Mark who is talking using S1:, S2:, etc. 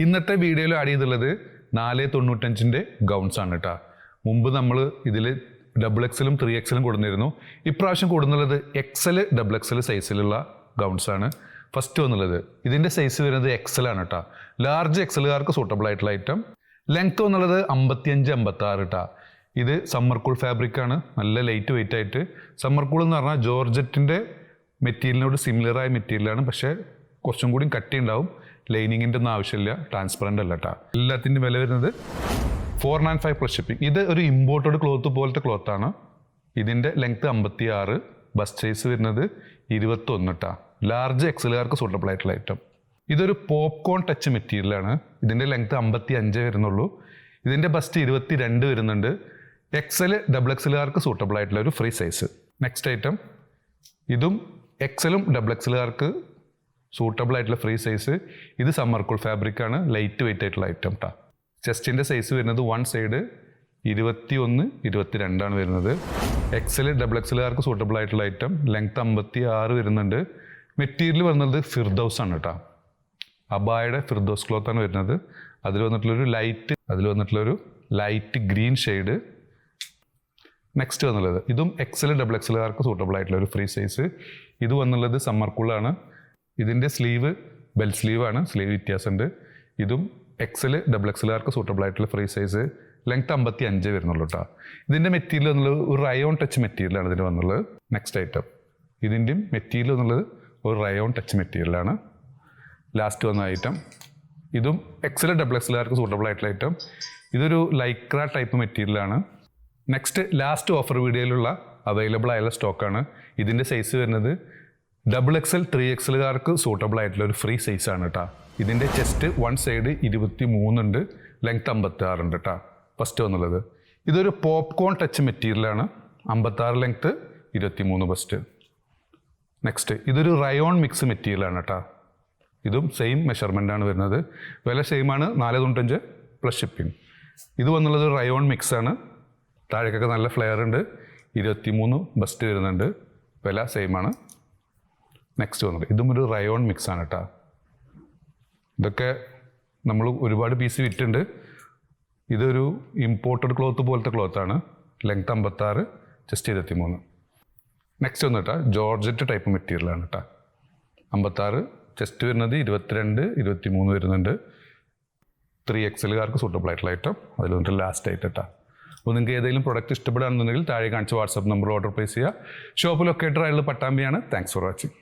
S1: ഇന്നത്തെ വീഡിയോയിൽ add ചെയ്തുള്ളത് 495-ൻ്റെ gowns ആണ് കേട്ടോ. മുമ്പ് നമ്മൾ ഇതിൽ XXL 3XL കൊടുന്നിരുന്നു. ഇപ്രാവശ്യം കൊടുന്നുള്ളത് XL XXL സൈസിലുള്ള ഗൗൺസ് ആണ്. ഫസ്റ്റ് വന്നുള്ളത് ഇതിൻ്റെ സൈസ് വരുന്നത് XL ആണ് കേട്ടോ. ലാർജ് XLകാർക്ക് സൂട്ടബിൾ ആയിട്ടുള്ള ഐറ്റം. ലെങ്ത് വന്നുള്ളത് 55-56 കേട്ടോ. ഇത് സമ്മർ കൂൾ ഫാബ്രിക് ആണ്, നല്ല ലൈറ്റ് വെയിറ്റ് ആയിട്ട്. സമ്മർ കൂൾ എന്ന് പറഞ്ഞാൽ ജോർജറ്റിൻ്റെ മെറ്റീരിയലിനോട് സിമിലർ ആയ മെറ്റീരിയലാണ്, പക്ഷേ കുറച്ചും കൂടി കട്ടി ഉണ്ടാവും. ലൈനിങ്ങിൻ്റെ ഒന്നും ആവശ്യമില്ല, ട്രാൻസ്പെറൻ്റ് അല്ല കേട്ടോ. എല്ലാത്തിൻ്റെ വില വരുന്നത് 495 പ്ലസ് ഷിപ്പിംഗ്. ഇത് ഒരു ഇമ്പോർട്ടഡ് ക്ലോത്ത് പോലത്തെ ക്ലോത്താണ്. ഇതിൻ്റെ ലെങ്ത് 56, ബസ്റ്റ് സൈസ് വരുന്നത് 21 കേട്ടോ. ലാർജ് XLകാർക്ക് സൂട്ടബിൾ ആയിട്ടുള്ള ഐറ്റം. ഇതൊരു പോപ്കോൺ ടച്ച് മെറ്റീരിയലാണ്. ഇതിൻ്റെ ലെങ്ത് 55 വരുന്നുള്ളൂ. ഇതിൻ്റെ ബസ്റ്റ് 22 വരുന്നുണ്ട്. XL XXLകാർക്ക് സൂട്ടബിൾ ആയിട്ടുള്ള ഒരു ഫ്രീ സൈസ്. നെക്സ്റ്റ് ഐറ്റം, ഇതും XLും XXLകാർക്ക് സൂട്ടബിൾ ആയിട്ടുള്ള ഫ്രീ സൈസ്. ഇത് സമ്മർ കൂൾ ഫാബ്രിക് ആണ്, ലൈറ്റ് വെയിറ്റ് ആയിട്ടുള്ള ഐറ്റം കേട്ടോ. ചെസ്റ്റിൻ്റെ സൈസ് വരുന്നത് വൺ സൈഡ് 21, 22 ആണ് വരുന്നത്. XL XXLകാർക്ക് സൂട്ടബിൾ ആയിട്ടുള്ള ഐറ്റം. ലെങ്ത് 56 വരുന്നുണ്ട്. മെറ്റീരിയൽ വരുന്നത് ഫിർദൗസ് ആണ് കേട്ടോ. അബായുടെ ഫിർദൗസ് ക്ലോത്ത് ആണ് വരുന്നത്. അതിൽ വന്നിട്ടുള്ളൊരു ലൈറ്റ് ഗ്രീൻ ഷെയ്ഡ്. നെക്സ്റ്റ് വന്നുള്ളത് ഇതും XL XXLകാർക്ക് സൂട്ടബിൾ ആയിട്ടുള്ള ഒരു ഫ്രീ സൈസ്. ഇത് വന്നുള്ളത് സമ്മർ കൂളാണ്. ഇതിൻ്റെ സ്ലീവ് ബെൽ സ്ലീവ് ആണ്, സ്ലീവ് വ്യത്യാസമുണ്ട്. ഇതും XL XXLകാർക്ക് സൂട്ടബിൾ ആയിട്ടുള്ള ഫ്രീ സൈസ്. ലെങ്ത് 55 വരുന്നുള്ളൂ കേട്ടോ. ഇതിൻ്റെ മെറ്റീരിയൽ വന്നുള്ളത് ഒരു റയോൺ ടച്ച് മെറ്റീരിയലാണ് ഇതിന് വന്നുള്ളത്. നെക്സ്റ്റ് ഐറ്റം, ഇതിൻ്റെയും മെറ്റീരിയൽ വന്നുള്ളത് ഒരു റയോൺ ടച്ച് മെറ്റീരിയലാണ്. ലാസ്റ്റ് വന്ന ഐറ്റം, ഇതും XL XXLകാർക്ക് സൂട്ടബിൾ ആയിട്ടുള്ള ഐറ്റം. ഇതൊരു ലൈക്ര ടൈപ്പ് മെറ്റീരിയലാണ്. നെക്സ്റ്റ് ലാസ്റ്റ് ഓഫർ വീഡിയോയിലുള്ള അവൈലബിൾ ആയുള്ള സ്റ്റോക്കാണ്. ഇതിൻ്റെ സൈസ് വരുന്നത് XXL 3XLകാർക്ക് സൂട്ടബിൾ ആയിട്ടുള്ള ഒരു ഫ്രീ സൈസാണ് കേട്ടോ. ഇതിൻ്റെ ചെസ്റ്റ് വൺ സൈഡ് 23 ഉണ്ട്, ലെങ്ത് 56 ഉണ്ട് കേട്ടോ. ഫസ്റ്റ് വന്നുള്ളത് ഇതൊരു പോപ്കോൺ ടച്ച് മെറ്റീരിയലാണ്. 56 ലെങ്ത്ത്, 23 ബസ്റ്റ്. നെക്സ്റ്റ് ഇതൊരു റയോൺ മിക്സ് മെറ്റീരിയലാണ് കേട്ടോ. ഇതും സെയിം മെഷർമെൻ്റ് ആണ് വരുന്നത്. വില സെയിമാണ്, 495 പ്ലസ് ഷിപ്പിംഗ്. ഇത് വന്നുള്ളത് റയോൺ മിക്സ് ആണ്. താഴേക്കൊക്കെ നല്ല ഫ്ലെയർ ഉണ്ട്. 23 ബസ്റ്റ് വരുന്നുണ്ട്. വില സെയിം ആണ്. നെക്സ്റ്റ് വന്നത് ഇതും ഒരു റയോൺ മിക്സ് ആണ് കേട്ടോ. ഇതൊക്കെ നമ്മൾ ഒരുപാട് പീസ് വിറ്റുണ്ട്. ഇതൊരു ഇമ്പോർട്ടഡ് ക്ലോത്ത് പോലത്തെ ക്ലോത്താണ്. Length 56, just 23. നെക്സ്റ്റ് വന്നു കേട്ടോ ജോർജറ്റ് ടൈപ്പ് മെറ്റീരിയലാണ് കേട്ടോ. 56, ചെസ്റ്റ് വരുന്നത് 22, 23 വരുന്നുണ്ട്. 3XLകാർക്ക് സൂട്ടബിൾ ആയിട്ടുള്ള ഐറ്റം. അതിൽ വന്നിട്ട് ലാസ്റ്റ് ആയിട്ട് കേട്ടോ. അപ്പോൾ നിങ്ങൾക്ക് ഏതെങ്കിലും പ്രൊഡക്റ്റ് ഇഷ്ടപ്പെടുകയാണെന്നുണ്ടെങ്കിൽ താഴെ കാണിച്ച വാട്സാപ്പ് നമ്പർ ഓർഡർ പ്ലേസ് ചെയ്യുക. ഷോപ്പ് ലൊക്കേറ്റർ ആയുള്ള പട്ടാമ്പിയാണ്. Thanks for watching.